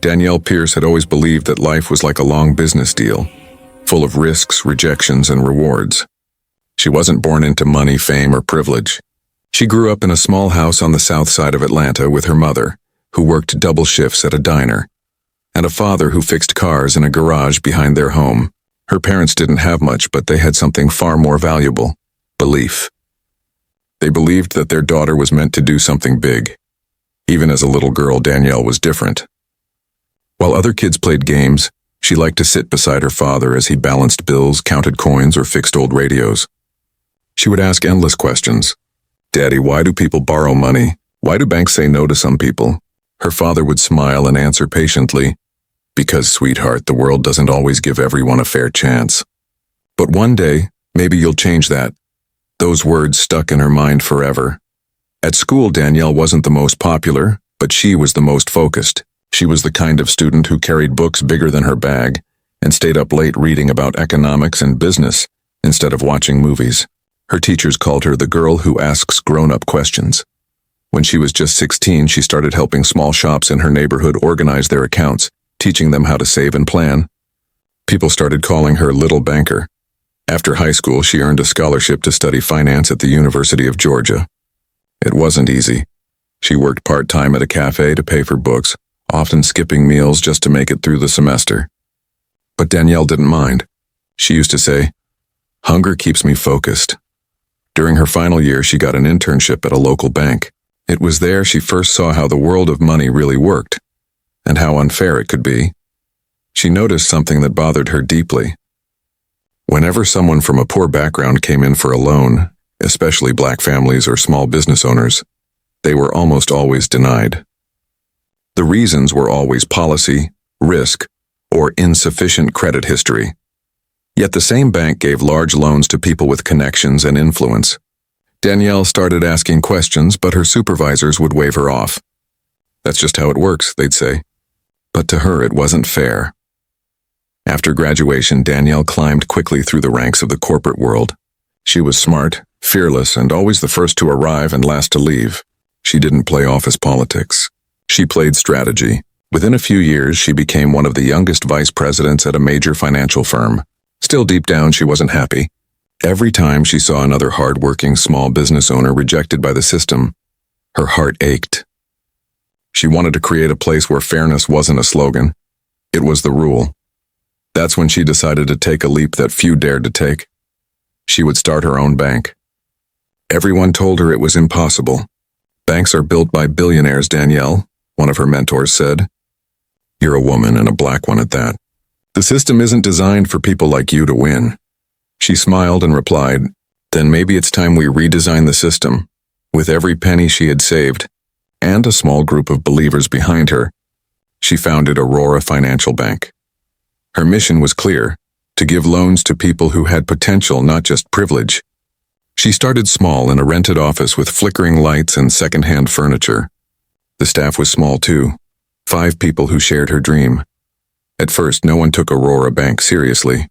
Danielle Pierce had always believed that life was like a long business deal, full of risks, rejections, and rewards. She wasn't born into money, fame, or privilege. She grew up in a small house on the south side of Atlanta with her mother, who worked double shifts at a diner, and a father who fixed cars in a garage behind their home. Her parents didn't have much, but they had something far more valuable: belief. They believed that their daughter was meant to do something big. Even as a little girl, Danielle was different. While other kids played games, she liked to sit beside her father as he balanced bills, counted coins, or fixed old radios. She would ask endless questions. "Daddy, why do people borrow money? Why do banks say no to some people?" Her father would smile and answer patiently, "Because, sweetheart, the world doesn't always give everyone a fair chance. But one day, maybe you'll change that." Those words stuck in her mind forever. At school, Danielle wasn't the most popular, but she was the most focused. She was the kind of student who carried books bigger than her bag and stayed up late reading about economics and business instead of watching movies. Her teachers called her the girl who asks grown-up questions. When she was just 16, she started helping small shops in her neighborhood organize their accounts, teaching them how to save and plan. People started calling her Little Banker. After high school, she earned a scholarship to study finance at the University of Georgia. It wasn't easy. She worked part-time at a cafe to pay for books, often skipping meals just to make it through the semester. But Danielle didn't mind. She used to say, "Hunger keeps me focused." During her final year, she got an internship at a local bank. It was there she first saw how the world of money really worked, and how unfair it could be. She noticed something that bothered her deeply. Whenever someone from a poor background came in for a loan, especially black families or small business owners, they were almost always denied. The reasons were always policy, risk, or insufficient credit history. Yet the same bank gave large loans to people with connections and influence. Danielle started asking questions, but her supervisors would wave her off. "That's just how it works," they'd say. But to her, it wasn't fair. After graduation, Danielle climbed quickly through the ranks of the corporate world. She was smart, fearless, and always the first to arrive and last to leave. She didn't play office politics. She played strategy. Within a few years, she became one of the youngest vice presidents at a major financial firm. Still deep down, she wasn't happy. Every time she saw another hard-working small business owner rejected by the system, her heart ached. She wanted to create a place where fairness wasn't a slogan. It was the rule. That's when she decided to take a leap that few dared to take. She would start her own bank. Everyone told her it was impossible. "Banks are built by billionaires, Danielle," one of her mentors said. "You're a woman, and a black one at that. The system isn't designed for people like you to win." She smiled and replied, "Then maybe it's time we redesign the system." With every penny she had saved, and a small group of believers behind her, she founded Aurora Financial Bank. Her mission was clear: to give loans to people who had potential, not just privilege. She started small in a rented office with flickering lights and second-hand furniture. The staff was small too, 5 people who shared her dream. At first, no one took Aurora Bank seriously.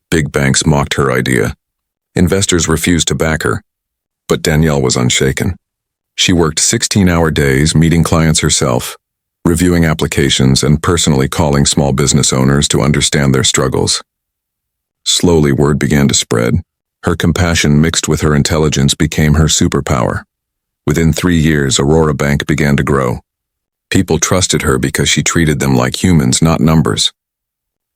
Big banks mocked her idea. Investors refused to back her. But Danielle was unshaken. She worked 16-hour days, meeting clients herself, reviewing applications, and personally calling small business owners to understand their struggles. Slowly, word began to spread. Her compassion mixed with her intelligence became her superpower. Within 3 years, Aurora Bank began to grow. People trusted her because she treated them like humans, not numbers.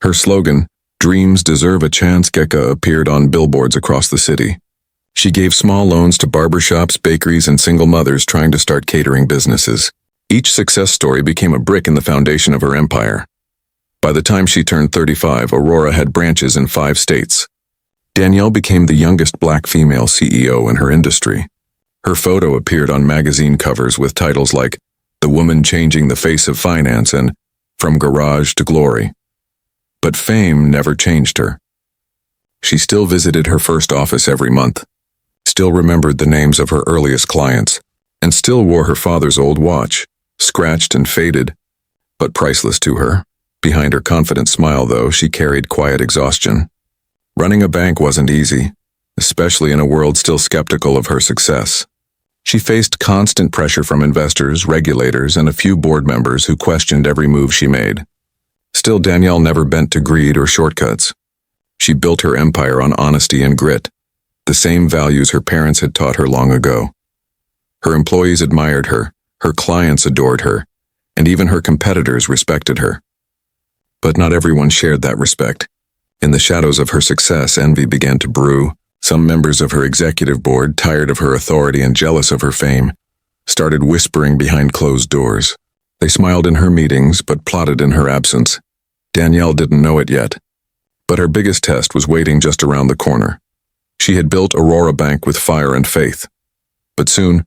Her slogan, "Dreams deserve a chance, Geka," appeared on billboards across the city. She gave small loans to barbershops, bakeries, and single mothers trying to start catering businesses. Each success story became a brick in the foundation of her empire. By the time she turned 35, Aurora had branches in 5 states. Danielle became the youngest black female CEO in her industry. Her photo appeared on magazine covers with titles like "The Woman Changing the Face of Finance" and "From Garage to Glory." But fame never changed her. She still visited her first office every month, still remembered the names of her earliest clients, and still wore her father's old watch, scratched and faded, but priceless to her. Behind her confident smile, though, she carried quiet exhaustion. Running a bank wasn't easy, especially in a world still skeptical of her success. She faced constant pressure from investors, regulators, and a few board members who questioned every move she made. Still, Danielle never bent to greed or shortcuts. She built her empire on honesty and grit, the same values her parents had taught her long ago. Her employees admired her clients adored her, and even her competitors respected her. But not everyone shared that respect. In the shadows of her success, envy began to brew. Some members of her executive board, tired of her authority and jealous of her fame, started whispering behind closed doors. They smiled in her meetings, but plotted in her absence. Danielle didn't know it yet, but her biggest test was waiting just around the corner. She had built Aurora Bank with fire and faith, but soon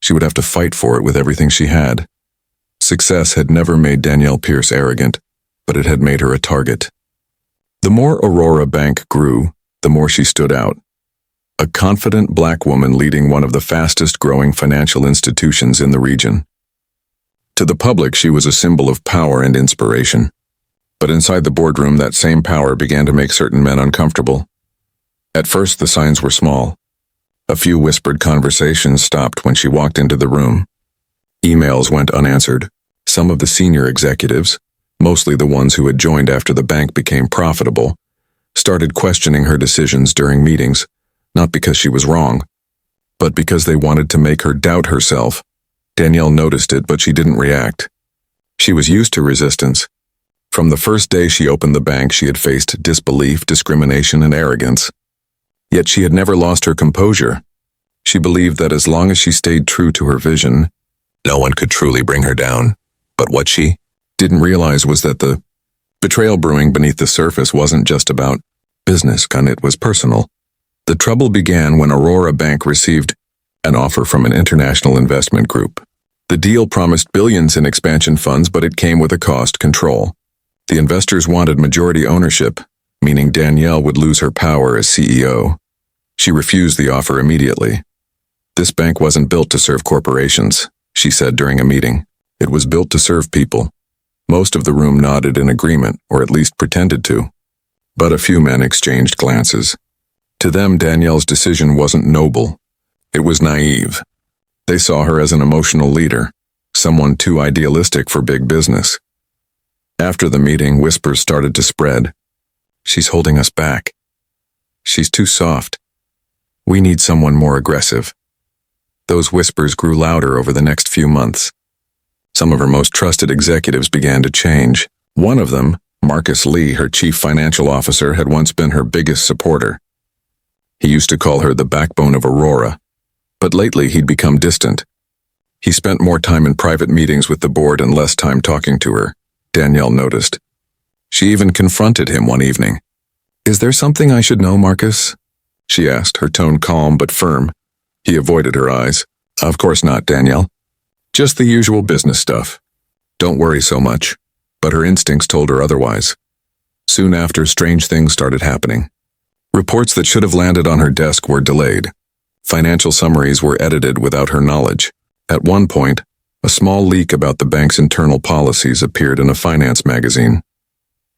she would have to fight for it with everything she had. Success had never made Danielle Pierce arrogant, but it had made her a target. The more Aurora Bank grew, the more she stood out. A confident black woman leading one of the fastest-growing financial institutions in the region. To the public, she was a symbol of power and inspiration. But inside the boardroom, that same power began to make certain men uncomfortable. At first, the signs were small. A few whispered conversations stopped when she walked into the room. Emails went unanswered. Some of the senior executives, mostly the ones who had joined after the bank became profitable, started questioning her decisions during meetings, not because she was wrong, but because they wanted to make her doubt herself. Danielle noticed it, but she didn't react. She was used to resistance. From the first day she opened the bank, she had faced disbelief, discrimination, and arrogance. Yet she had never lost her composure. She believed that as long as she stayed true to her vision, no one could truly bring her down. But what she didn't realize was that the betrayal brewing beneath the surface wasn't just about business, it was personal. The trouble began when Aurora Bank received an offer from an international investment group. The deal promised billions in expansion funds, but it came with a cost: control. The investors wanted majority ownership, meaning Danielle would lose her power as CEO. She refused the offer immediately. "This bank wasn't built to serve corporations," she said during a meeting. "It was built to serve people." Most of the room nodded in agreement, or at least pretended to. But a few men exchanged glances. To them, Danielle's decision wasn't noble. It was naive. They saw her as an emotional leader, someone too idealistic for big business. After the meeting, whispers started to spread. "She's holding us back. She's too soft. We need someone more aggressive." Those whispers grew louder over the next few months. Some of her most trusted executives began to change. One of them, Marcus Lee, her chief financial officer, had once been her biggest supporter. He used to call her the backbone of Aurora, but lately he'd become distant. He spent more time in private meetings with the board and less time talking to her, Danielle noticed. She even confronted him one evening. "Is there something I should know, Marcus?" she asked, her tone calm but firm. He avoided her eyes. "Of course not, Danielle. Just the usual business stuff. Don't worry so much." But her instincts told her otherwise. Soon after, strange things started happening. Reports that should have landed on her desk were delayed. Financial summaries were edited without her knowledge. At one point, a small leak about the bank's internal policies appeared in a finance magazine,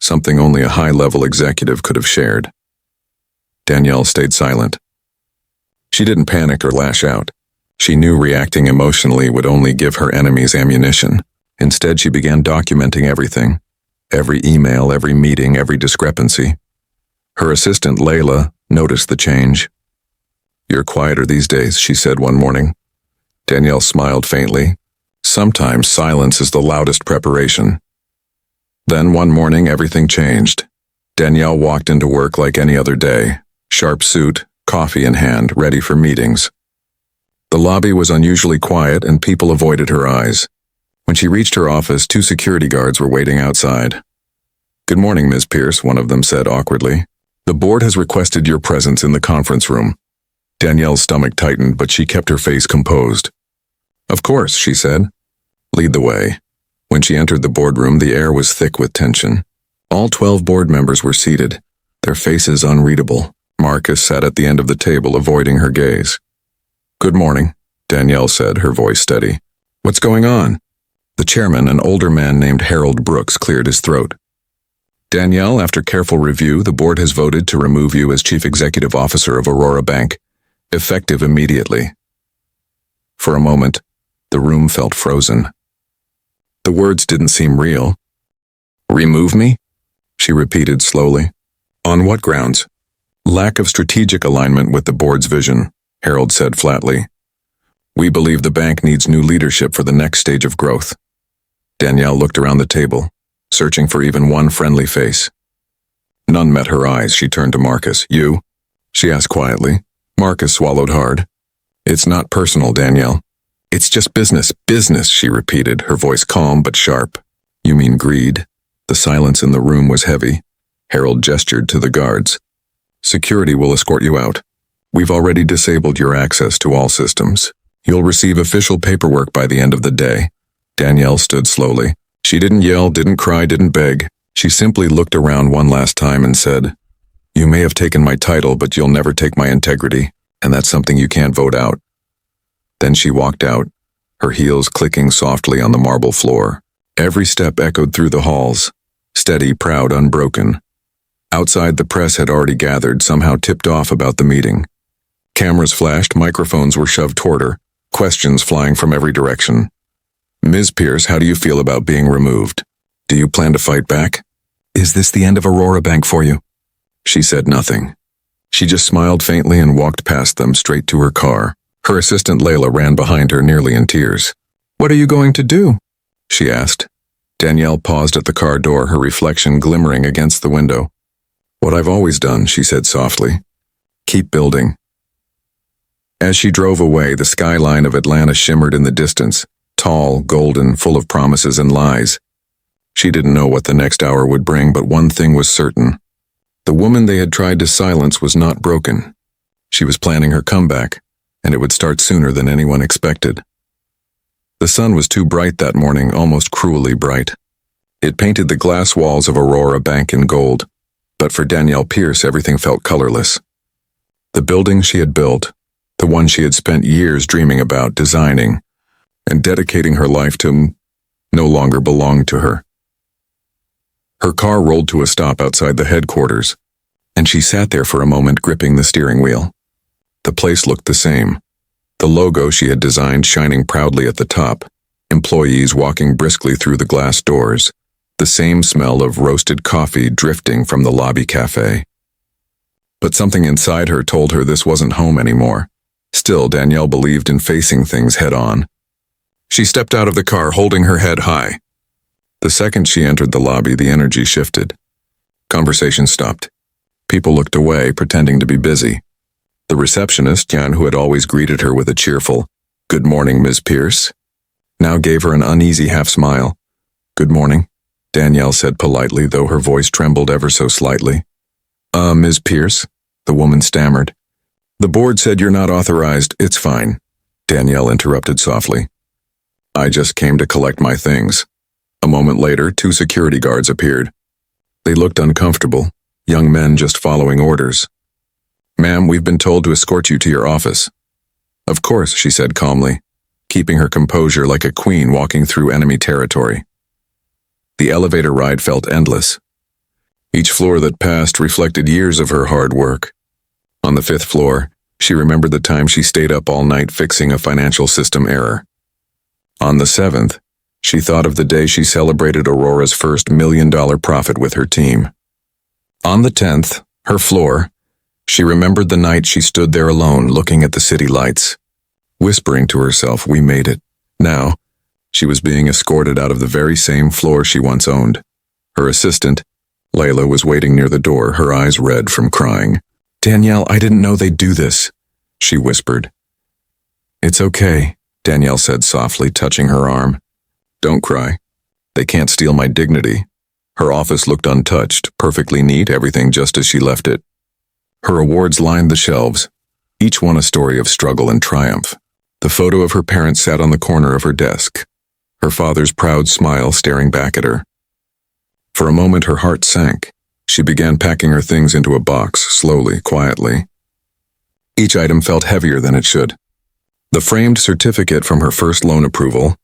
something only a high-level executive could have shared. Danielle stayed silent. She didn't panic or lash out. She knew reacting emotionally would only give her enemies ammunition. Instead, she began documenting everything. Every email, every meeting, every discrepancy. Her assistant, Layla, noticed the change. "You're quieter these days," she said one morning. Danielle smiled faintly. Sometimes silence is the loudest preparation. Then one morning, everything changed. Danielle walked into work like any other day. Sharp suit, coffee in hand, ready for meetings. The lobby was unusually quiet and people avoided her eyes. When she reached her office, 2 security guards were waiting outside. "Good morning, Ms. Pierce," one of them said awkwardly. "The board has requested your presence in the conference room." Danielle's stomach tightened, but she kept her face composed. "Of course," she said. "Lead the way." When she entered the boardroom, the air was thick with tension. All 12 board members were seated, their faces unreadable. Marcus sat at the end of the table, avoiding her gaze. "Good morning," Danielle said, her voice steady. "What's going on?" The chairman, an older man named Harold Brooks, cleared his throat. "Danielle, after careful review, the board has voted to remove you as Chief Executive Officer of Aurora Bank, effective immediately." For a moment, the room felt frozen. The words didn't seem real. "Remove me?" she repeated slowly. "On what grounds?" "Lack of strategic alignment with the board's vision," Harold said flatly. "We believe the bank needs new leadership for the next stage of growth." Danielle looked around the table, searching for even one friendly face. None met her eyes. She turned to Marcus. "You?" she asked quietly. Marcus swallowed hard. "It's not personal, Danielle. It's just business, she repeated, her voice calm but sharp. "You mean greed?" The silence in the room was heavy. Harold gestured to the guards. "Security will escort you out. We've already disabled your access to all systems. You'll receive official paperwork by the end of the day." Danielle stood slowly. She didn't yell, didn't cry, didn't beg. She simply looked around one last time and said, "You may have taken my title, but you'll never take my integrity, and that's something you can't vote out." Then she walked out, her heels clicking softly on the marble floor. Every step echoed through the halls, steady, proud, unbroken. Outside, the press had already gathered, somehow tipped off about the meeting. Cameras flashed, microphones were shoved toward her, questions flying from every direction. "Ms. Pierce, how do you feel about being removed? Do you plan to fight back? Is this the end of Aurora Bank for you?" She said nothing. She just smiled faintly and walked past them straight to her car. Her assistant Layla ran behind her, nearly in tears. "What are you going to do?" she asked. Danielle paused at the car door, her reflection glimmering against the window. "What I've always done," she said softly. "Keep building." As she drove away, the skyline of Atlanta shimmered in the distance, tall, golden, full of promises and lies. She didn't know what the next hour would bring, but one thing was certain. The woman they had tried to silence was not broken. She was planning her comeback, and it would start sooner than anyone expected. The sun was too bright that morning, almost cruelly bright. It painted the glass walls of Aurora Bank in gold, but for Danielle Pierce, everything felt colorless. The building she had built, the one she had spent years dreaming about, designing, and dedicating her life to, no longer belonged to her. Her car rolled to a stop outside the headquarters, and she sat there for a moment, gripping the steering wheel. The place looked the same. The logo she had designed shining proudly at the top, employees walking briskly through the glass doors, the same smell of roasted coffee drifting from the lobby cafe. But something inside her told her this wasn't home anymore. Still, Danielle believed in facing things head-on. She stepped out of the car, holding her head high. The second she entered the lobby, the energy shifted. Conversation stopped. People looked away, pretending to be busy. The receptionist, Jan, who had always greeted her with a cheerful, "Good morning, Ms. Pierce," now gave her an uneasy half-smile. "Good morning," Danielle said politely, though her voice trembled ever so slightly. Ms. Pierce," the woman stammered. "The board said you're not authorized." "It's fine," Danielle interrupted softly. "I just came to collect my things." A moment later, 2 security guards appeared. They looked uncomfortable, young men just following orders. "Ma'am, we've been told to escort you to your office." "Of course," she said calmly, keeping her composure like a queen walking through enemy territory. The elevator ride felt endless. Each floor that passed reflected years of her hard work. On the 5th floor, she remembered the time she stayed up all night fixing a financial system error. On the 7th, she thought of the day she celebrated Aurora's first $1 million profit with her team. On the 10th, her floor, she remembered the night she stood there alone looking at the city lights, whispering to herself, "We made it." Now, she was being escorted out of the very same floor she once owned. Her assistant, Layla, was waiting near the door, her eyes red from crying. "Danielle, I didn't know they'd do this," she whispered. "It's okay," Danielle said softly, touching her arm. "Don't cry. They can't steal my dignity." Her office looked untouched, perfectly neat, everything just as she left it. Her awards lined the shelves, each one a story of struggle and triumph. The photo of her parents sat on the corner of her desk, her father's proud smile staring back at her. For a moment her heart sank. She began packing her things into a box, slowly, quietly. Each item felt heavier than it should. The framed certificate from her first loan approval,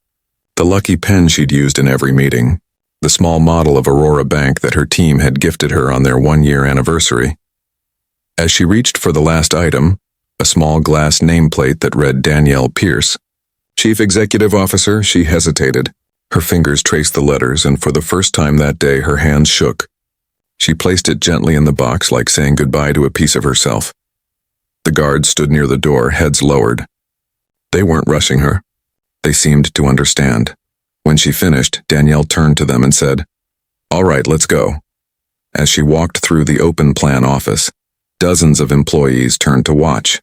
the lucky pen she'd used in every meeting, the small model of Aurora Bank that her team had gifted her on their 1-year anniversary. As she reached for the last item, a small glass nameplate that read Danielle Pierce, Chief Executive Officer, she hesitated. Her fingers traced the letters, and for the first time that day her hands shook. She placed it gently in the box like saying goodbye to a piece of herself. The guards stood near the door, heads lowered. They weren't rushing her. They seemed to understand. When she finished, Danielle turned to them and said, "All right, let's go." As she walked through the open plan office, dozens of employees turned to watch.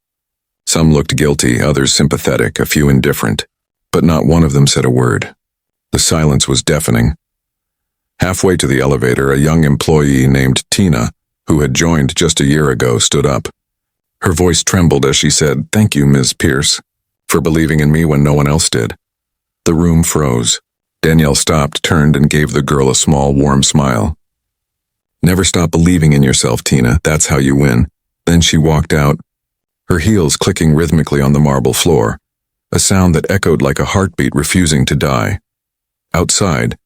Some looked guilty, others sympathetic, a few indifferent, but not one of them said a word. The silence was deafening. Halfway to the elevator, a young employee named Tina, who had joined just a year ago, stood up. Her voice trembled as she said, "Thank you, Ms. Pierce, for believing in me when no one else did." The room froze. Danielle stopped, turned, and gave the girl a small, warm smile. "Never stop believing in yourself, Tina. That's how you win." Then she walked out, her heels clicking rhythmically on the marble floor, a sound that echoed like a heartbeat refusing to die. Outside,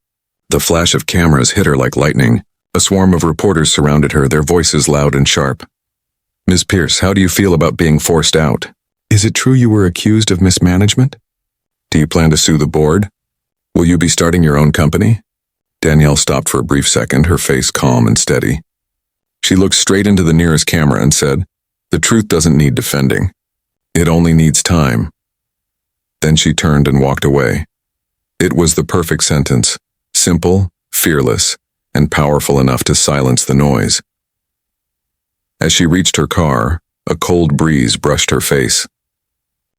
the flash of cameras hit her like lightning. A swarm of reporters surrounded her, their voices loud and sharp. "Ms. Pierce, how do you feel about being forced out? Is it true you were accused of mismanagement? Do you plan to sue the board? Will you be starting your own company?" Danielle stopped for a brief second, her face calm and steady. She looked straight into the nearest camera and said, "The truth doesn't need defending. It only needs time." Then she turned and walked away. It was the perfect sentence, simple, fearless, and powerful enough to silence the noise. As she reached her car, a cold breeze brushed her face.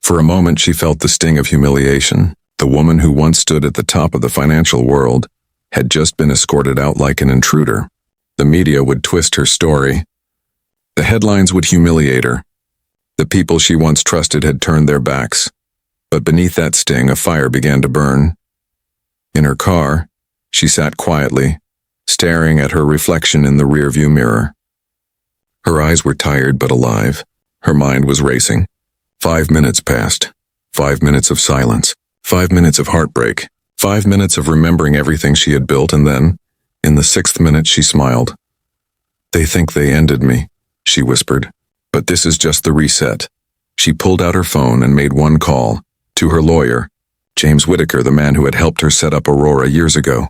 For a moment she felt the sting of humiliation. The woman who once stood at the top of the financial world had just been escorted out like an intruder. The media would twist her story. The headlines would humiliate her. The people she once trusted had turned their backs. But beneath that sting, a fire began to burn. In her car, she sat quietly, staring at her reflection in the rearview mirror. Her eyes were tired but alive. Her mind was racing. 5 minutes passed. 5 minutes of silence. 5 minutes of heartbreak. 5 minutes of remembering everything she had built, and then, in the 6th minute, she smiled. "They think they ended me," she whispered. "But this is just the reset." She pulled out her phone and made one call, to her lawyer, James Whitaker, the man who had helped her set up Aurora years ago.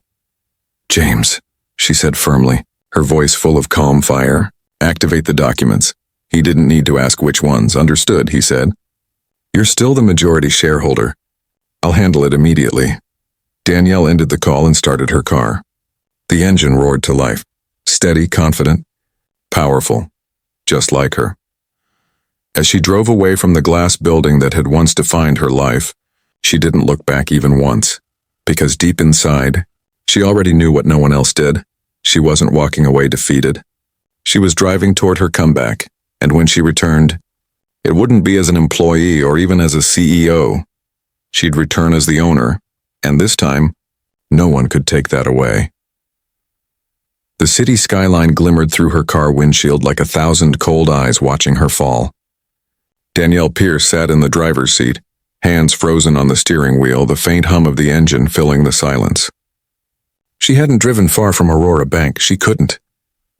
"James," she said firmly, her voice full of calm fire, "activate the documents." He didn't need to ask which ones. "Understood," he said. "You're still the majority shareholder. I'll handle it immediately." Danielle ended the call and started her car. The engine roared to life, steady, confident, powerful, just like her. As she drove away from the glass building that had once defined her life, she didn't look back even once, because deep inside, she already knew what no one else did. She wasn't walking away defeated. She was driving toward her comeback, and when she returned, it wouldn't be as an employee or even as a CEO. She'd return as the owner, and this time, no one could take that away. The city skyline glimmered through her car windshield like 1,000 cold eyes watching her fall. Danielle Pierce sat in the driver's seat, hands frozen on the steering wheel, the faint hum of the engine filling the silence. She hadn't driven far from Aurora Bank. She couldn't.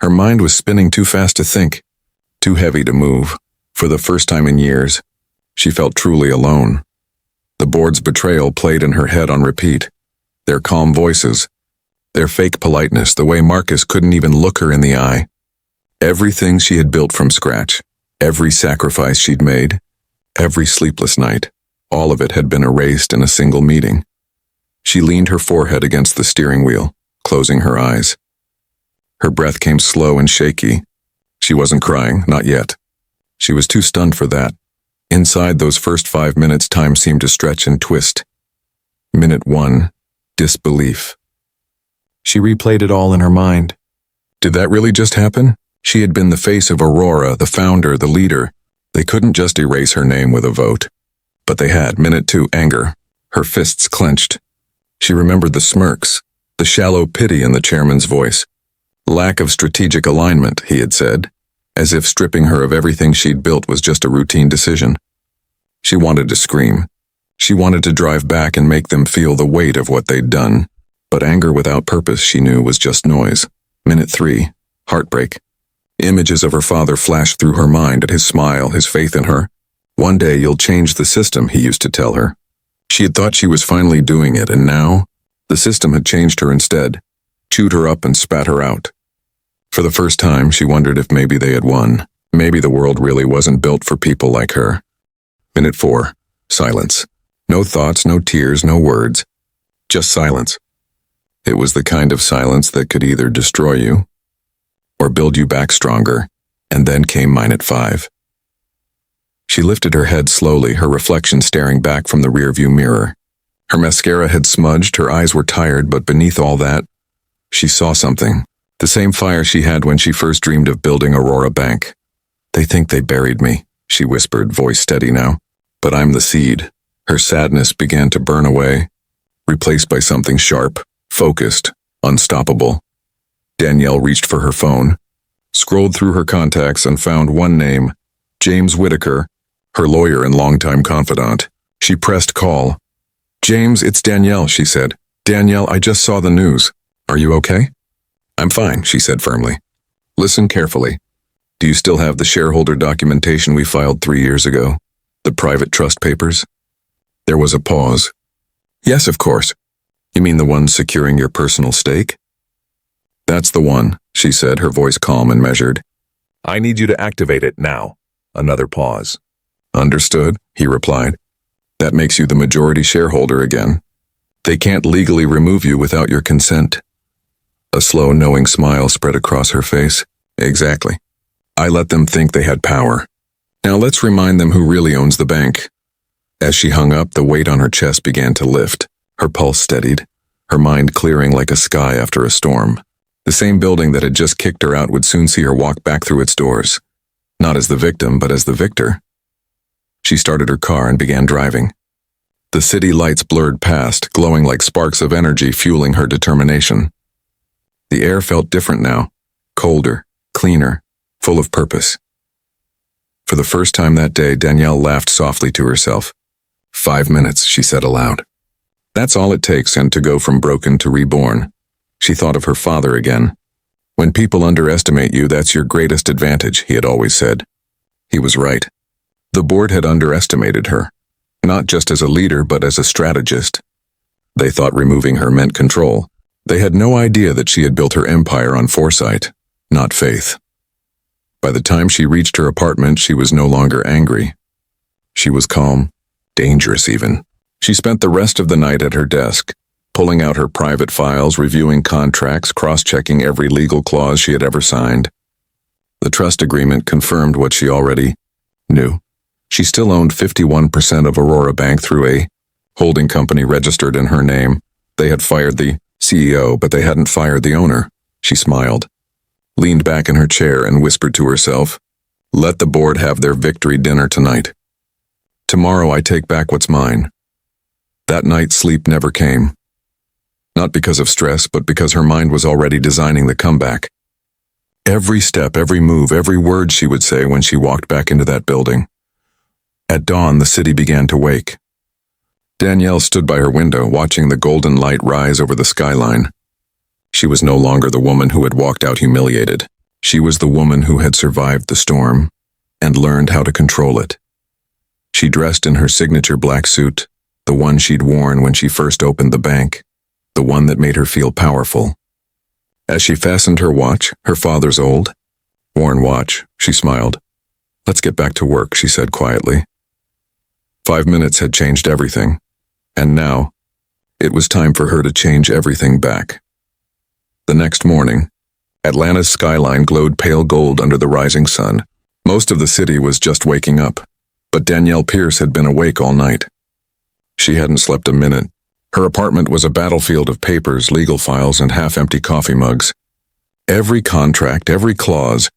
Her mind was spinning too fast to think, too heavy to move. For the first time in years, she felt truly alone. The board's betrayal played in her head on repeat. Their calm voices, their fake politeness, the way Marcus couldn't even look her in the eye. Everything she had built from scratch, every sacrifice she'd made, every sleepless night, all of it had been erased in a single meeting. She leaned her forehead against the steering wheel, closing her eyes. Her breath came slow and shaky. She wasn't crying, not yet. She was too stunned for that. Inside those first 5 minutes, time seemed to stretch and twist. Minute 1, disbelief. She replayed it all in her mind. Did that really just happen? She had been the face of Aurora, the founder, the leader. They couldn't just erase her name with a vote. But they had. Minute 2, anger. Her fists clenched. She remembered the smirks, the shallow pity in the chairman's voice. Lack of strategic alignment, he had said, as if stripping her of everything she'd built was just a routine decision. She wanted to scream. She wanted to drive back and make them feel the weight of what they'd done. But anger without purpose, she knew, was just noise. Minute 3, heartbreak. Images of her father flashed through her mind at his smile, his faith in her. "One day you'll change the system," he used to tell her. She had thought she was finally doing it, and now, the system had changed her instead, chewed her up and spat her out. For the first time, she wondered if maybe they had won. Maybe the world really wasn't built for people like her. Minute 4. Silence. No thoughts, no tears, no words. Just silence. It was the kind of silence that could either destroy you or build you back stronger, and then came minute 5. She lifted her head slowly, her reflection staring back from the rearview mirror. Her mascara had smudged, her eyes were tired, but beneath all that, she saw something. The same fire she had when she first dreamed of building Aurora Bank. "They think they buried me," she whispered, voice steady now. "But I'm the seed." Her sadness began to burn away, replaced by something sharp, focused, unstoppable. Danielle reached for her phone, scrolled through her contacts and found one name, James Whitaker, her lawyer and longtime confidant. She pressed call. "James, it's Danielle," she said. "Danielle, I just saw the news. Are you okay?" "I'm fine," she said firmly. "Listen carefully. Do you still have the shareholder documentation we filed 3 years ago? The private trust papers?" There was a pause. "Yes, of course. You mean the ones securing your personal stake?" "That's the one," she said, her voice calm and measured. "I need you to activate it now." Another pause. "Understood," he replied. "That makes you the majority shareholder again. They can't legally remove you without your consent." A slow, knowing smile spread across her face. "Exactly. I let them think they had power. Now let's remind them who really owns the bank." As she hung up, the weight on her chest began to lift. Her pulse steadied, her mind clearing like a sky after a storm. The same building that had just kicked her out would soon see her walk back through its doors. Not as the victim, but as the victor. She started her car and began driving. The city lights blurred past, glowing like sparks of energy fueling her determination. The air felt different now, colder, cleaner, full of purpose. For the first time that day, Danielle laughed softly to herself. 5 minutes, she said aloud. That's all it takes, and to go from broken to reborn. She thought of her father again. When people underestimate you, that's your greatest advantage, he had always said. He was right. The board had underestimated her, not just as a leader, but as a strategist. They thought removing her meant control. They had no idea that she had built her empire on foresight, not faith. By the time she reached her apartment, she was no longer angry. She was calm, dangerous even. She spent the rest of the night at her desk, pulling out her private files, reviewing contracts, cross-checking every legal clause she had ever signed. The trust agreement confirmed what she already knew. She still owned 51% of Aurora Bank through a holding company registered in her name. They had fired the CEO, but they hadn't fired the owner. She smiled, leaned back in her chair and whispered to herself, "Let the board have their victory dinner tonight. Tomorrow I take back what's mine." That night sleep never came. Not because of stress, but because her mind was already designing the comeback. Every step, every move, every word she would say when she walked back into that building. At dawn, the city began to wake. Danielle stood by her window, watching the golden light rise over the skyline. She was no longer the woman who had walked out humiliated. She was the woman who had survived the storm and learned how to control it. She dressed in her signature black suit, the one she'd worn when she first opened the bank, the one that made her feel powerful. As she fastened her watch, her father's old, worn watch, she smiled. "Let's get back to work," she said quietly. 5 minutes had changed everything, and now, it was time for her to change everything back. The next morning, Atlanta's skyline glowed pale gold under the rising sun. Most of the city was just waking up, but Danielle Pierce had been awake all night. She hadn't slept a minute. Her apartment was a battlefield of papers, legal files, and half-empty coffee mugs. Every contract, every clause,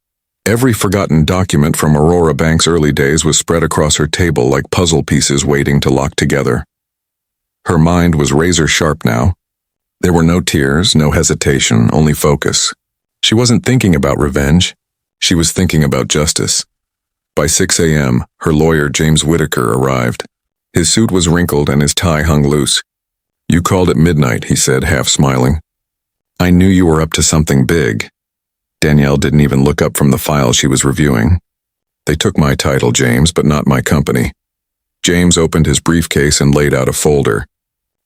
every forgotten document from Aurora Bank's early days was spread across her table like puzzle pieces waiting to lock together. Her mind was razor-sharp now. There were no tears, no hesitation, only focus. She wasn't thinking about revenge. She was thinking about justice. By 6 a.m., her lawyer, James Whitaker, arrived. His suit was wrinkled and his tie hung loose. "You called at midnight," he said, half smiling. "I knew you were up to something big." Danielle didn't even look up from the file she was reviewing. "They took my title, James, but not my company." James opened his briefcase and laid out a folder.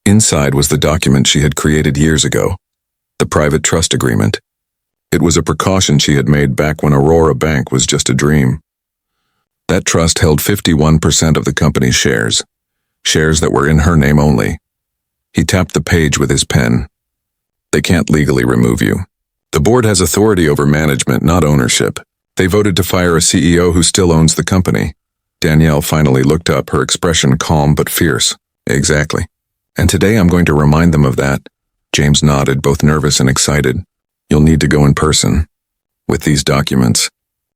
Inside was the document she had created years ago, the private trust agreement. It was a precaution she had made back when Aurora Bank was just a dream. That trust held 51% of the company's shares that were in her name only. He tapped the page with his pen. They can't legally remove you. The board has authority over management, not ownership. They voted to fire a CEO who still owns the company. Danielle finally looked up, her expression calm but fierce. Exactly. And today I'm going to remind them of that. James nodded, both nervous and excited. You'll need to go in person with these documents.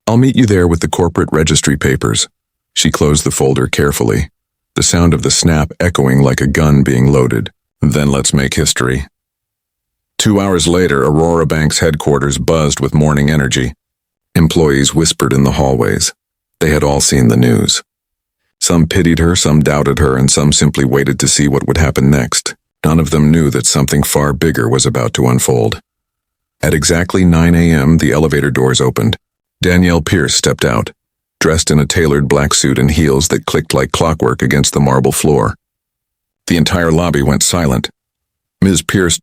I'll meet you there with the corporate registry papers. She closed the folder carefully, the sound of the snap echoing like a gun being loaded. Then let's make history. 2 hours later, Aurora Bank's headquarters buzzed with morning energy. Employees whispered in the hallways. They had all seen the news. Some pitied her, some doubted her, and some simply waited to see what would happen next. None of them knew that something far bigger was about to unfold. At exactly 9 a.m., the elevator doors opened. Danielle Pierce stepped out, dressed in a tailored black suit and heels that clicked like clockwork against the marble floor. The entire lobby went silent. Ms. Pierce,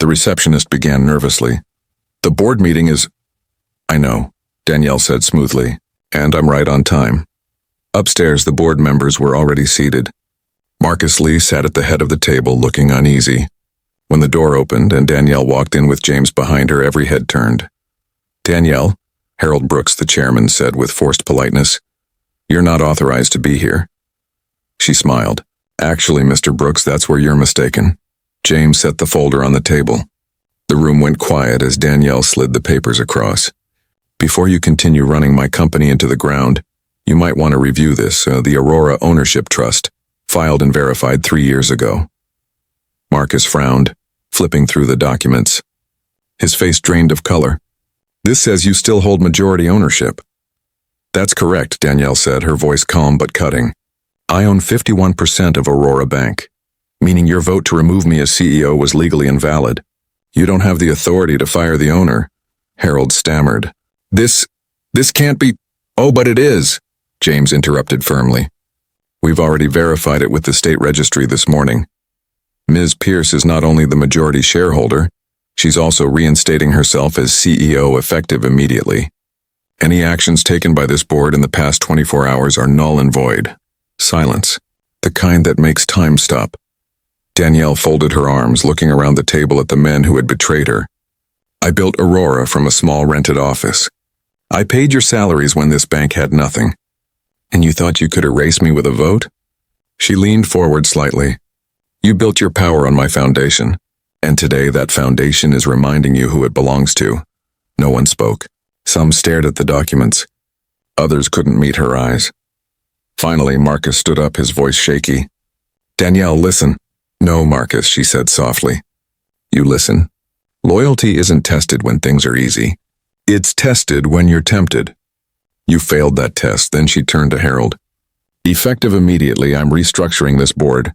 the receptionist began nervously. The board meeting is... I know, Danielle said smoothly, and I'm right on time. Upstairs, the board members were already seated. Marcus Lee sat at the head of the table, looking uneasy. When the door opened and Danielle walked in with James behind her, every head turned. Danielle, Harold Brooks, the chairman, said with forced politeness, "You're not authorized to be here." She smiled. "Actually, Mr. Brooks, that's where you're mistaken." James set the folder on the table. The room went quiet as Danielle slid the papers across. "Before you continue running my company into the ground, you might want to review this, the Aurora Ownership Trust, filed and verified 3 years ago." Marcus frowned, flipping through the documents. His face drained of color. "This says you still hold majority ownership." "That's correct," Danielle said, her voice calm but cutting. "I own 51% of Aurora Bank, meaning your vote to remove me as CEO was legally invalid. You don't have the authority to fire the owner." Harold stammered. This can't be." "Oh, but it is," James interrupted firmly. "We've already verified it with the state registry this morning. Ms. Pierce is not only the majority shareholder, she's also reinstating herself as CEO effective immediately. Any actions taken by this board in the past 24 hours are null and void." Silence, the kind that makes time stop. Danielle folded her arms, looking around the table at the men who had betrayed her. "I built Aurora from a small rented office. I paid your salaries when this bank had nothing. And you thought you could erase me with a vote?" She leaned forward slightly. "You built your power on my foundation, and today that foundation is reminding you who it belongs to." No one spoke. Some stared at the documents. Others couldn't meet her eyes. Finally, Marcus stood up, his voice shaky. "Danielle, listen." "No, Marcus," she said softly. "You listen. Loyalty isn't tested when things are easy. It's tested when you're tempted. You failed that test." Then she turned to Harold. "Effective immediately, I'm restructuring this board.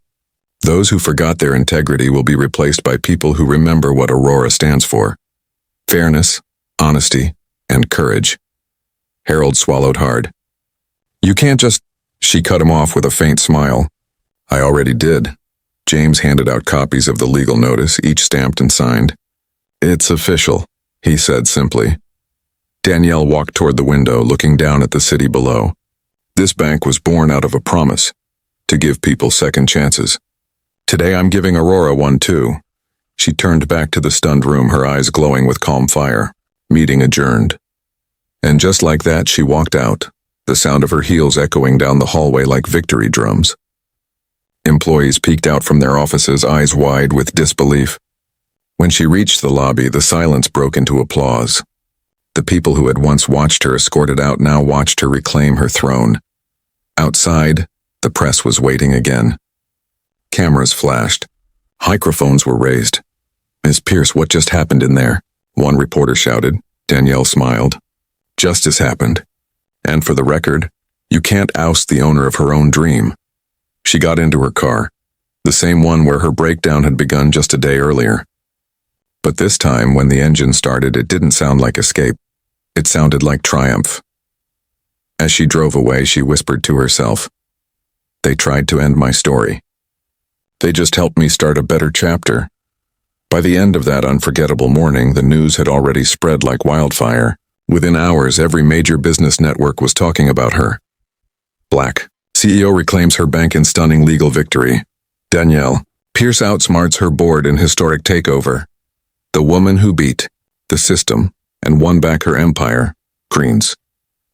Those who forgot their integrity will be replaced by people who remember what Aurora stands for. Fairness, honesty, and courage." Harold swallowed hard. "You can't just..." She cut him off with a faint smile. "I already did." James handed out copies of the legal notice, each stamped and signed. "It's official," he said simply. Danielle walked toward the window, looking down at the city below. This bank was born out of a promise to give people second chances. Today I'm giving Aurora one too. She turned back to the stunned room, her eyes glowing with calm fire. Meeting adjourned. And just like that, she walked out, the sound of her heels echoing down the hallway like victory drums. Employees peeked out from their offices, eyes wide with disbelief. When she reached the lobby, the silence broke into applause. The people who had once watched her escorted out now watched her reclaim her throne. Outside, the press was waiting again. Cameras flashed. Microphones were raised. "Ms. Pierce, what just happened in there?" one reporter shouted. Danielle smiled. "Justice happened. And for the record, you can't oust the owner of her own dream." She got into her car, the same one where her breakdown had begun just a day earlier. But this time, when the engine started, it didn't sound like escape. It sounded like triumph. As she drove away, she whispered to herself, They tried to end my story. They just helped me start a better chapter. By the end of that unforgettable morning, the news had already spread like wildfire. Within hours, every major business network was talking about her. Black CEO reclaims her bank in stunning legal victory. Danielle Pierce outsmarts her board in historic takeover. The woman who beat the system and won back her empire. Greens.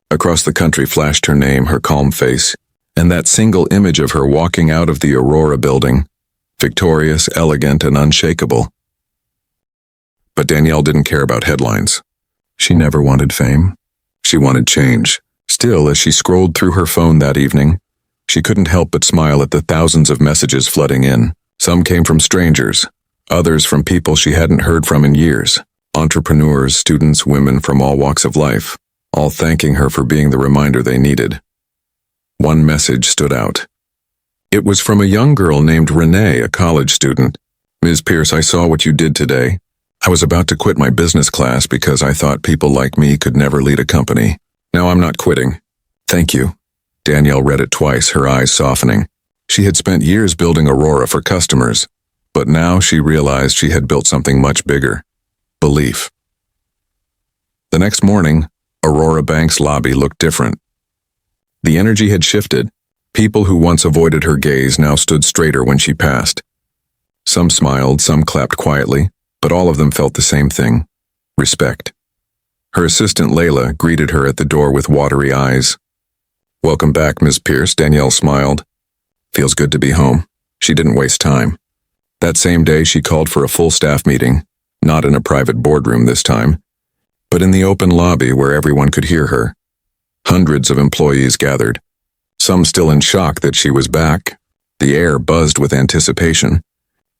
Across the country flashed her name, her calm face, and that single image of her walking out of the Aurora building, victorious, elegant, and unshakable. But Danielle didn't care about headlines. She never wanted fame. She wanted change. Still, as she scrolled through her phone that evening, she couldn't help but smile at the thousands of messages flooding in. Some came from strangers, others from people she hadn't heard from in years. Entrepreneurs, students, women from all walks of life, all thanking her for being the reminder they needed. One message stood out. It was from a young girl named Renee, a college student. Ms. Pierce, I saw what you did today. I was about to quit my business class because I thought people like me could never lead a company. Now I'm not quitting. Thank you. Danielle read it twice, her eyes softening. She had spent years building Aurora for customers, but now she realized she had built something much bigger. Belief. The next morning, Aurora Bank's lobby looked different. The energy had shifted. People who once avoided her gaze now stood straighter when she passed. Some smiled, some clapped quietly, but all of them felt the same thing: respect. Her assistant Layla greeted her at the door with watery eyes. Welcome back, Ms. Pierce, Danielle smiled. Feels good to be home. She didn't waste time. That same day, she called for a full staff meeting, not in a private boardroom this time, but in the open lobby where everyone could hear her. Hundreds of employees gathered, some still in shock that she was back. The air buzzed with anticipation.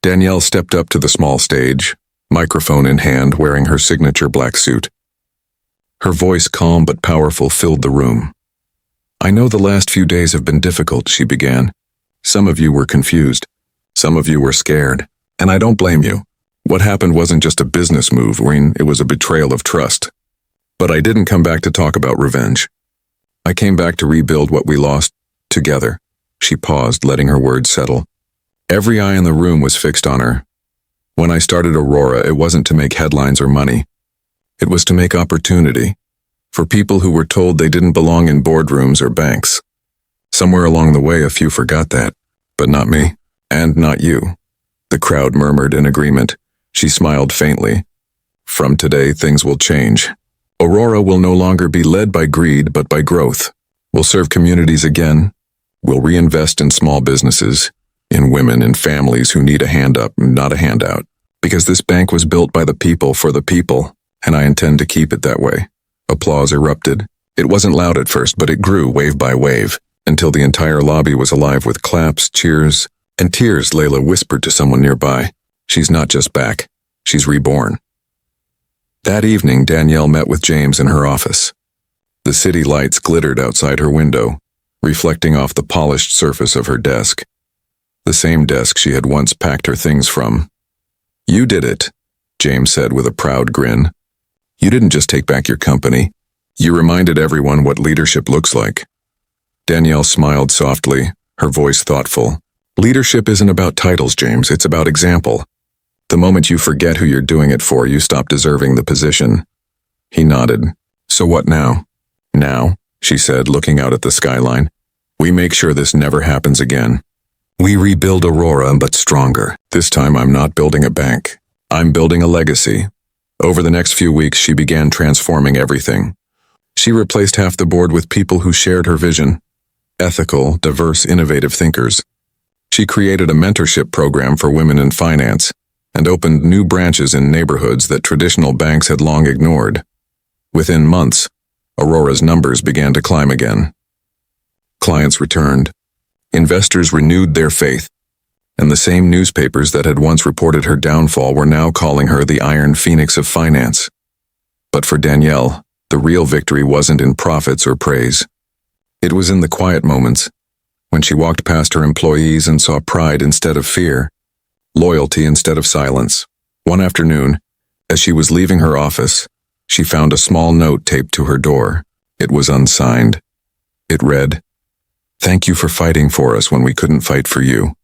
Danielle stepped up to the small stage, microphone in hand, wearing her signature black suit. Her voice, calm but powerful, filled the room. I know the last few days have been difficult, she began. Some of you were confused. Some of you were scared. And I don't blame you. What happened wasn't just a business move, Wayne. It was a betrayal of trust. But I didn't come back to talk about revenge. I came back to rebuild what we lost together. She paused, letting her words settle. Every eye in the room was fixed on her. When I started Aurora, it wasn't to make headlines or money. It was to make opportunity. For people who were told they didn't belong in boardrooms or banks. Somewhere along the way, a few forgot that. But not me. And not you. The crowd murmured in agreement. She smiled faintly. From today, things will change. Aurora will no longer be led by greed, but by growth. We'll serve communities again. We'll reinvest in small businesses, in women and families who need a hand up, not a handout. Because this bank was built by the people for the people, and I intend to keep it that way. Applause erupted. It wasn't loud at first, but it grew wave by wave, until the entire lobby was alive with claps, cheers, and tears. Layla whispered to someone nearby. She's not just back. She's reborn. That evening, Danielle met with James in her office. The city lights glittered outside her window, reflecting off the polished surface of her desk. The same desk she had once packed her things from. You did it, James said with a proud grin. You didn't just take back your company. You reminded everyone what leadership looks like. Danielle smiled softly, her voice thoughtful. Leadership isn't about titles, James. It's about example. The moment you forget who you're doing it for, you stop deserving the position. He nodded. So what now? Now, she said, looking out at the skyline. We make sure this never happens again. We rebuild Aurora, but stronger. This time I'm not building a bank. I'm building a legacy. Over the next few weeks, she began transforming everything. She replaced half the board with people who shared her vision. Ethical, diverse, innovative thinkers. She created a mentorship program for women in finance and opened new branches in neighborhoods that traditional banks had long ignored. Within months, Aurora's numbers began to climb again. Clients returned. Investors renewed their faith. And the same newspapers that had once reported her downfall were now calling her the Iron Phoenix of finance. But for Danielle, the real victory wasn't in profits or praise. It was in the quiet moments, when she walked past her employees and saw pride instead of fear, loyalty instead of silence. One afternoon, as she was leaving her office, she found a small note taped to her door. It was unsigned. It read, Thank you for fighting for us when we couldn't fight for you."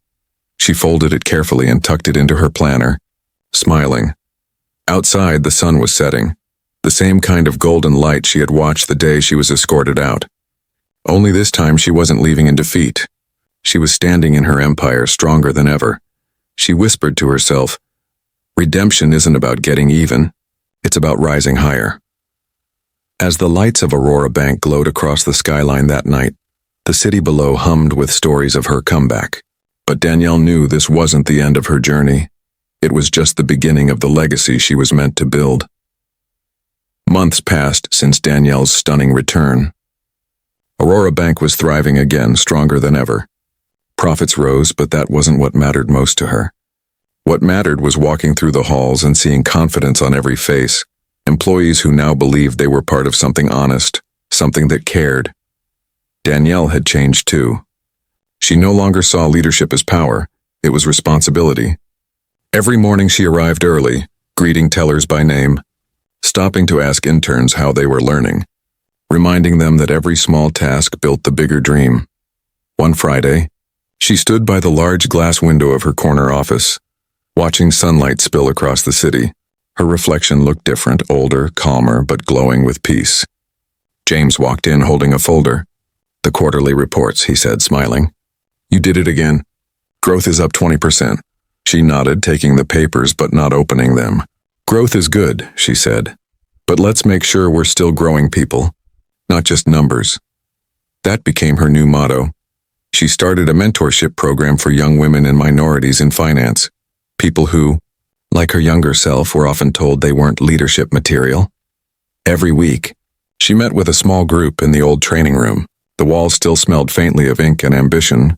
She folded it carefully and tucked it into her planner, smiling. Outside, the sun was setting, the same kind of golden light she had watched the day she was escorted out. Only this time she wasn't leaving in defeat. She was standing in her empire stronger than ever. She whispered to herself, "Redemption isn't about getting even. It's about rising higher." As the lights of Aurora Bank glowed across the skyline that night, the city below hummed with stories of her comeback. But Danielle knew this wasn't the end of her journey. It was just the beginning of the legacy she was meant to build. Months passed since Danielle's stunning return. Aurora Bank was thriving again, stronger than ever. Profits rose, but that wasn't what mattered most to her. What mattered was walking through the halls and seeing confidence on every face, employees who now believed they were part of something honest, something that cared. Danielle had changed too. She no longer saw leadership as power, it was responsibility. Every morning she arrived early, greeting tellers by name, stopping to ask interns how they were learning, reminding them that every small task built the bigger dream. One Friday, she stood by the large glass window of her corner office, watching sunlight spill across the city. Her reflection looked different, older, calmer, but glowing with peace. James walked in holding a folder. "The quarterly reports," he said, smiling. "You did it again. Growth is up 20%. She nodded, taking the papers but not opening them. "Growth is good," she said. "But let's make sure we're still growing people, not just numbers." That became her new motto. She started a mentorship program for young women and minorities in finance, people who, like her younger self, were often told they weren't leadership material. Every week, she met with a small group in the old training room. The walls still smelled faintly of ink and ambition.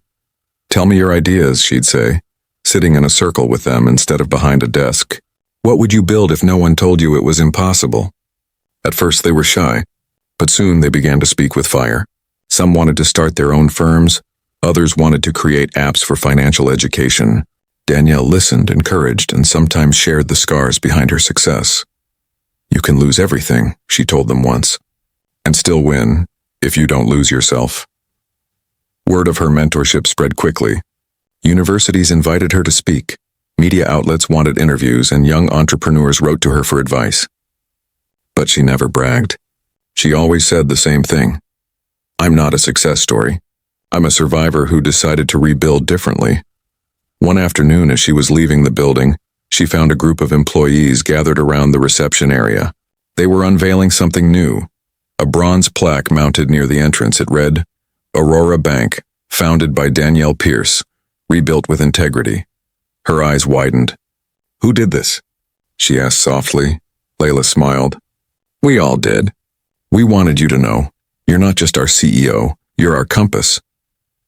"Tell me your ideas," she'd say, sitting in a circle with them instead of behind a desk. "What would you build if no one told you it was impossible?" At first they were shy, but soon they began to speak with fire. Some wanted to start their own firms, others wanted to create apps for financial education. Danielle listened, encouraged, and sometimes shared the scars behind her success. "You can lose everything," she told them once, "and still win if you don't lose yourself." Word of her mentorship spread quickly. Universities invited her to speak, media outlets wanted interviews, and young entrepreneurs wrote to her for advice. But she never bragged. She always said the same thing. "I'm not a success story. I'm a survivor who decided to rebuild differently." One afternoon, as she was leaving the building, she found a group of employees gathered around the reception area. They were unveiling something new. A bronze plaque mounted near the entrance. It read, "Aurora Bank, founded by Danielle Pierce, rebuilt with integrity." Her eyes widened. "Who did this?" she asked softly. Layla smiled. "We all did. We wanted you to know. You're not just our CEO, you're our compass."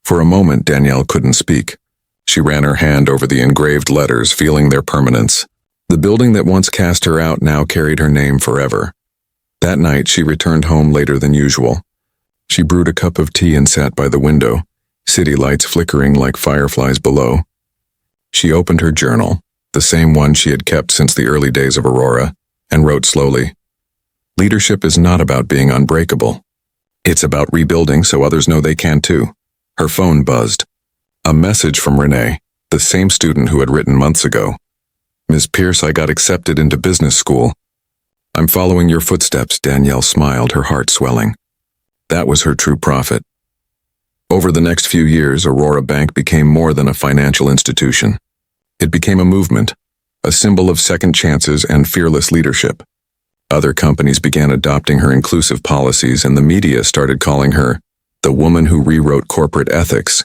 For a moment, Danielle couldn't speak. She ran her hand over the engraved letters, feeling their permanence. The building that once cast her out now carried her name forever. That night, she returned home later than usual. She brewed a cup of tea and sat by the window, city lights flickering like fireflies below. She opened her journal, the same one she had kept since the early days of Aurora, and wrote slowly, "Leadership is not about being unbreakable. It's about rebuilding so others know they can too." Her phone buzzed. A message from Renee, the same student who had written months ago. "Ms. Pierce, I got accepted into business school." "I'm following your footsteps," Danielle smiled, her heart swelling. That was her true profit. Over the next few years, Aurora Bank became more than a financial institution. It became a movement, a symbol of second chances and fearless leadership. Other companies began adopting her inclusive policies, and the media started calling her the woman who rewrote corporate ethics.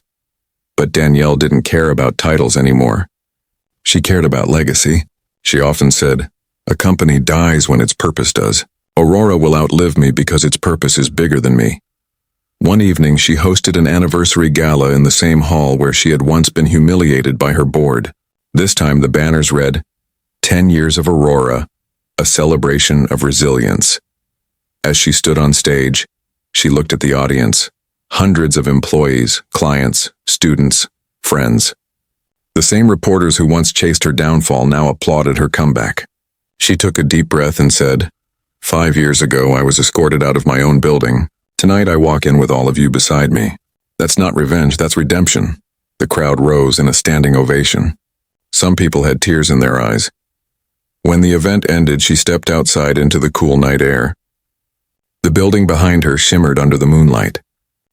But Danielle didn't care about titles anymore. She cared about legacy. She often said, "A company dies when its purpose does. Aurora will outlive me because its purpose is bigger than me." One evening, she hosted an anniversary gala in the same hall where she had once been humiliated by her board. This time the banners read, 10 years of Aurora, a celebration of resilience. As she stood on stage, she looked at the audience, hundreds of employees, clients, students, friends. The same reporters who once chased her downfall now applauded her comeback. She took a deep breath and said, 5 years ago I was escorted out of my own building. Tonight I walk in with all of you beside me. That's not revenge, that's redemption. The crowd rose in a standing ovation. Some people had tears in their eyes. When the event ended, she stepped outside into the cool night air. The building behind her shimmered under the moonlight.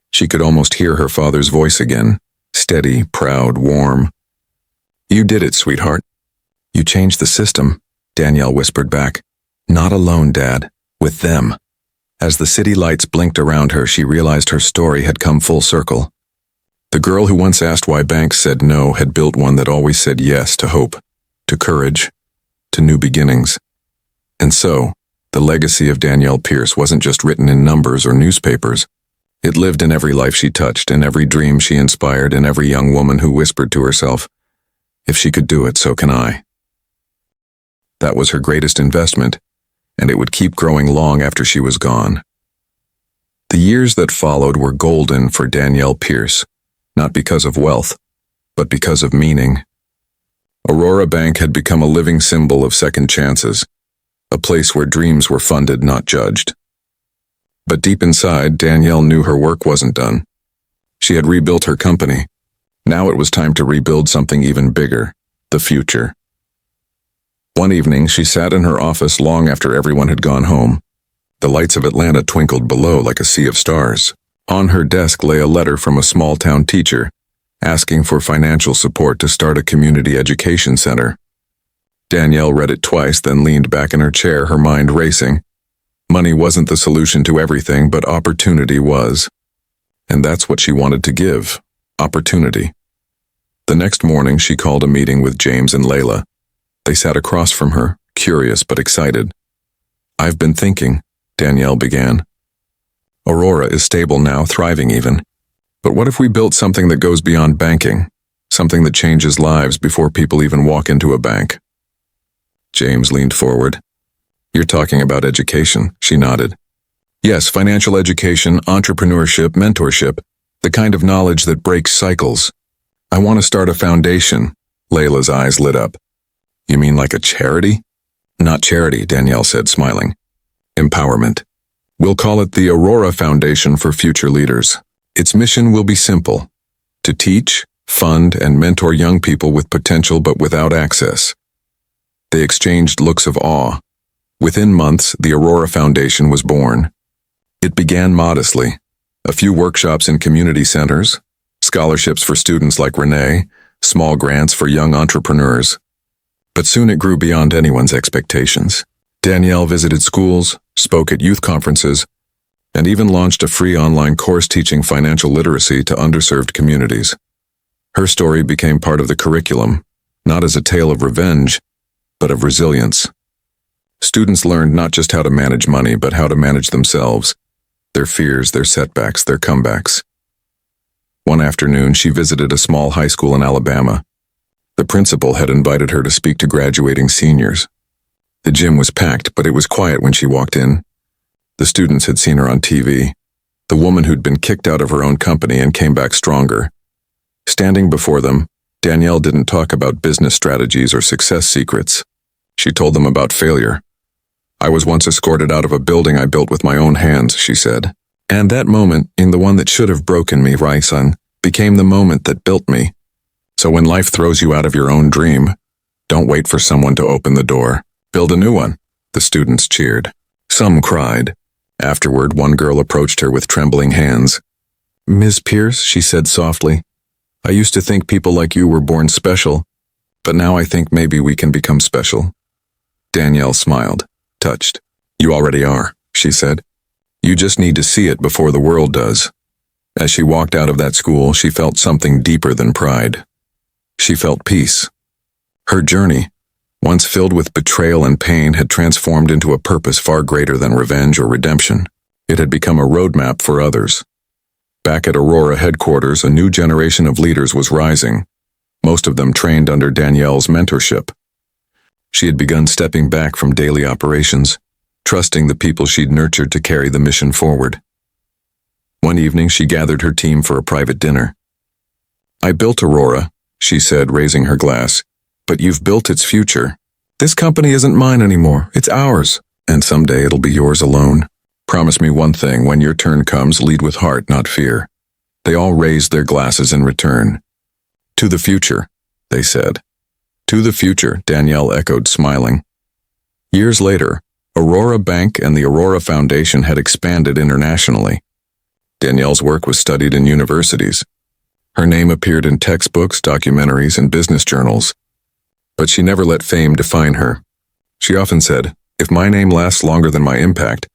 She could almost hear her father's voice again, steady, proud, warm. "You did it, sweetheart. You changed the system," Danielle whispered back. "Not alone, Dad. With them." As the city lights blinked around her, she realized her story had come full circle. The girl who once asked why banks said no had built one that always said yes to hope, to courage, to new beginnings. And so, the legacy of Danielle Pierce wasn't just written in numbers or newspapers. It lived in every life she touched, in every dream she inspired, in every young woman who whispered to herself, "If she could do it, so can I." That was her greatest investment, and it would keep growing long after she was gone. The years that followed were golden for Danielle Pierce, not because of wealth, but because of meaning. Aurora Bank had become a living symbol of second chances, a place where dreams were funded, not judged. But deep inside, Danielle knew her work wasn't done. She had rebuilt her company. Now it was time to rebuild something even bigger, the future. One evening, she sat in her office long after everyone had gone home. The lights of Atlanta twinkled below like a sea of stars. On her desk lay a letter from a small-town teacher, asking for financial support to start a community education center. Danielle read it twice, then leaned back in her chair, her mind racing. Money wasn't the solution to everything, but opportunity was. And that's what she wanted to give, opportunity. The next morning, she called a meeting with James and Layla. They sat across from her, curious but excited. "I've been thinking," Danielle began. "Aurora is stable now, thriving even. But what if we built something that goes beyond banking? Something that changes lives before people even walk into a bank?" James leaned forward. "You're talking about education," she nodded. "Yes, financial education, entrepreneurship, mentorship, the kind of knowledge that breaks cycles. I want to start a foundation." Layla's eyes lit up. "You mean like a charity?" "Not charity," Danielle said, smiling. "Empowerment. We'll call it the Aurora Foundation for Future Leaders. Its mission will be simple: to teach, fund, and mentor young people with potential but without access." They exchanged looks of awe. Within months, the Aurora Foundation was born. It began modestly. A few workshops in community centers, scholarships for students like Renee, small grants for young entrepreneurs. But soon it grew beyond anyone's expectations. Danielle visited schools, spoke at youth conferences, and even launched a free online course teaching financial literacy to underserved communities. Her story became part of the curriculum, not as a tale of revenge, but of resilience. Students learned not just how to manage money, but how to manage themselves, their fears, their setbacks, their comebacks. One afternoon, she visited a small high school in Alabama. The principal had invited her to speak to graduating seniors. The gym was packed, but it was quiet when she walked in. The students had seen her on TV, the woman who'd been kicked out of her own company and came back stronger. Standing before them, Danielle didn't talk about business strategies or success secrets. She told them about failure. "I was once escorted out of a building I built with my own hands," she said. "And that moment, in the one that should have broken me, Raisan, became the moment that built me. So when life throws you out of your own dream, don't wait for someone to open the door. Build a new one." The students cheered. Some cried. Afterward, one girl approached her with trembling hands. "Ms. Pierce," she said softly, "I used to think people like you were born special, but now I think maybe we can become special." Danielle smiled, touched. "You already are," she said. "You just need to see it before the world does." As she walked out of that school, she felt something deeper than pride. She felt peace. Her journey, once filled with betrayal and pain, had transformed into a purpose far greater than revenge or redemption. It had become a roadmap for others. Back at Aurora headquarters, a new generation of leaders was rising, most of them trained under Danielle's mentorship. She had begun stepping back from daily operations, trusting the people she'd nurtured to carry the mission forward. One evening, she gathered her team for a private dinner. "I built Aurora," she said, raising her glass, "but you've built its future. This company isn't mine anymore, it's ours, and someday it'll be yours alone. Promise me one thing: when your turn comes, lead with heart, not fear. They all raised their glasses in return. "To the future," they said. "To the future," Danielle echoed, smiling. Years later, Aurora Bank and the Aurora Foundation had expanded internationally. Danielle's work was studied in universities. Her name appeared in textbooks, documentaries, and business journals. But she never let fame define her. She often said, "If my name lasts longer than my impact,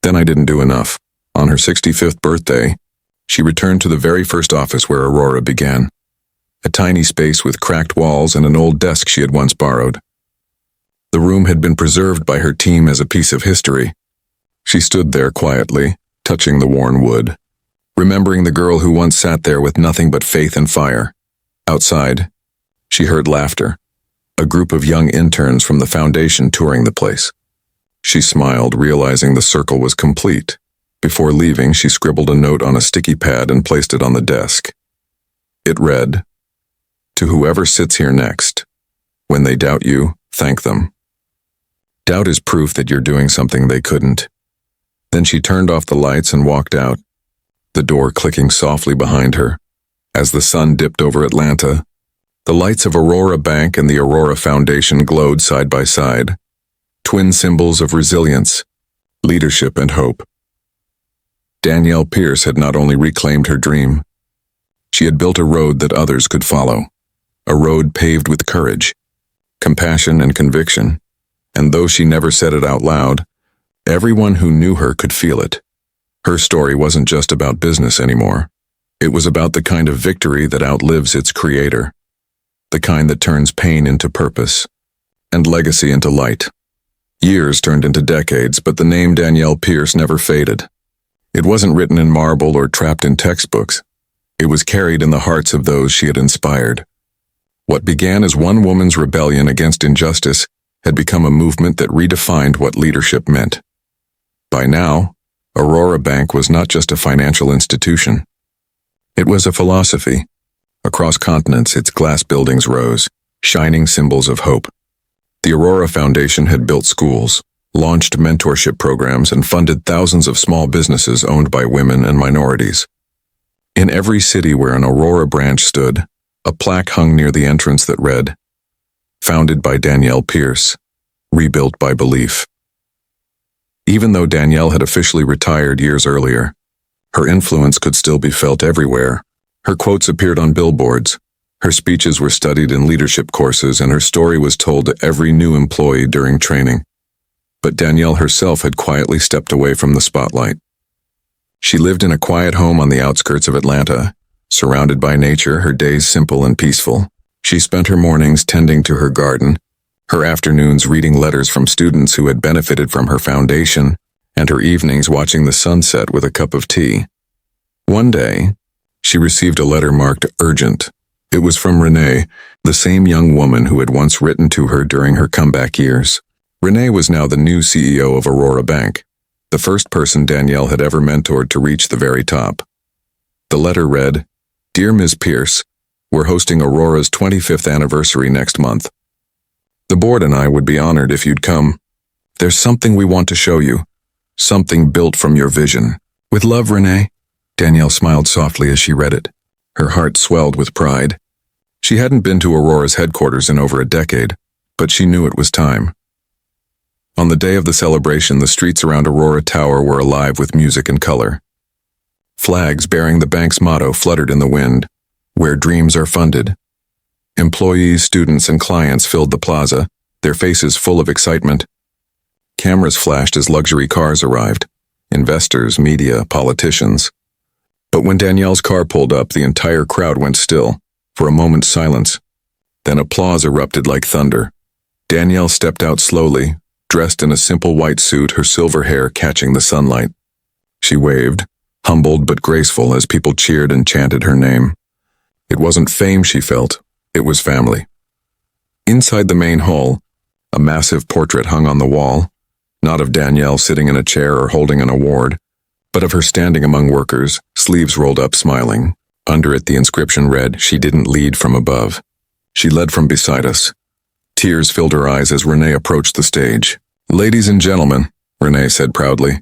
then I didn't do enough." On her 65th birthday, she returned to the very first office where Aurora began. A tiny space with cracked walls and an old desk she had once borrowed. The room had been preserved by her team as a piece of history. She stood there quietly, touching the worn wood, remembering the girl who once sat there with nothing but faith and fire. Outside, she heard laughter, a group of young interns from the foundation touring the place. She smiled, realizing the circle was complete. Before leaving, she scribbled a note on a sticky pad and placed it on the desk. It read, "To whoever sits here next, when they doubt you, thank them. Doubt is proof that you're doing something they couldn't." Then she turned off the lights and walked out, the door clicking softly behind her. As the sun dipped over Atlanta, the lights of Aurora Bank and the Aurora Foundation glowed side by side, twin symbols of resilience, leadership, and hope. Danielle Pierce had not only reclaimed her dream, she had built a road that others could follow, a road paved with courage, compassion, and conviction. And though she never said it out loud, everyone who knew her could feel it. Her story wasn't just about business anymore. It was about the kind of victory that outlives its creator, the kind that turns pain into purpose, and legacy into light. Years turned into decades, but the name Danielle Pierce never faded. It wasn't written in marble or trapped in textbooks. It was carried in the hearts of those she had inspired. What began as one woman's rebellion against injustice had become a movement that redefined what leadership meant. By now, Aurora Bank was not just a financial institution. It was a philosophy. Across continents, its glass buildings rose, shining symbols of hope. The Aurora Foundation had built schools, launched mentorship programs, and funded thousands of small businesses owned by women and minorities. In every city where an Aurora branch stood, a plaque hung near the entrance that read, "Founded by Danielle Pierce, rebuilt by belief." Even though Danielle had officially retired years earlier, her influence could still be felt everywhere. Her quotes appeared on billboards, her speeches were studied in leadership courses, and her story was told to every new employee during training. But Danielle herself had quietly stepped away from the spotlight. She lived in a quiet home on the outskirts of Atlanta, surrounded by nature, her days simple and peaceful. She spent her mornings tending to her garden, her afternoons reading letters from students who had benefited from her foundation, and her evenings watching the sunset with a cup of tea. One day, she received a letter marked urgent. It was from Renee, the same young woman who had once written to her during her comeback years. Renee was now the new CEO of Aurora Bank, the first person Danielle had ever mentored to reach the very top. The letter read, "Dear Ms. Pierce, we're hosting Aurora's 25th anniversary next month. The board and I would be honored if you'd come. There's something we want to show you, something built from your vision. With love, Renee." Danielle smiled softly as she read it. Her heart swelled with pride. She hadn't been to Aurora's headquarters in over a decade, but she knew it was time. On the day of the celebration, the streets around Aurora Tower were alive with music and color. Flags bearing the bank's motto fluttered in the wind, "Where dreams are funded." Employees, students, and clients filled the plaza, their faces full of excitement. Cameras flashed as luxury cars arrived, investors, media, politicians. But when Danielle's car pulled up, the entire crowd went still, for a moment's silence. Then applause erupted like thunder. Danielle stepped out slowly, dressed in a simple white suit, her silver hair catching the sunlight. She waved, humbled but graceful, as people cheered and chanted her name. It wasn't fame she felt, it was family. Inside the main hall, a massive portrait hung on the wall, not of Danielle sitting in a chair or holding an award, but of her standing among workers, sleeves rolled up, smiling. Under it, the inscription read, "She didn't lead from above. She led from beside us." Tears filled her eyes as Renee approached the stage. "Ladies and gentlemen," Renee said proudly,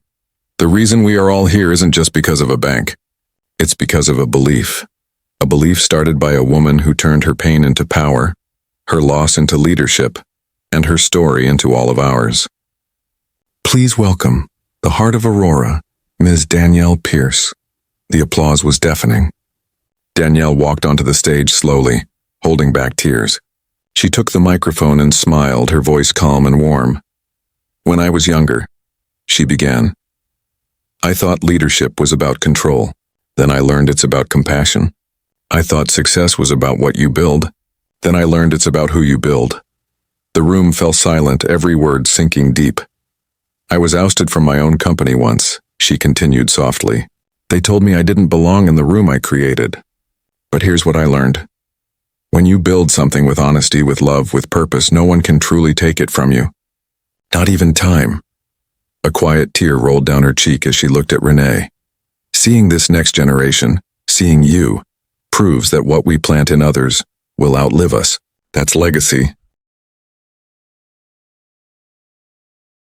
"the reason we are all here isn't just because of a bank. It's because of a belief. A belief started by a woman who turned her pain into power, her loss into leadership, and her story into all of ours. Please welcome, the heart of Aurora, Ms. Danielle Pierce. The applause was deafening. Danielle walked onto the stage slowly, holding back tears. She took the microphone and smiled, her voice calm and warm. When I was younger, she began, I thought leadership was about control. Then I learned it's about compassion. I thought success was about what you build. Then I learned it's about who you build. The room fell silent, every word sinking deep. I was ousted from my own company once, she continued softly. They told me I didn't belong in the room I created. But here's what I learned. When you build something with honesty, with love, with purpose, no one can truly take it from you. Not even time. A quiet tear rolled down her cheek as she looked at Renee. Seeing this next generation, seeing you, proves that what we plant in others will outlive us. That's legacy,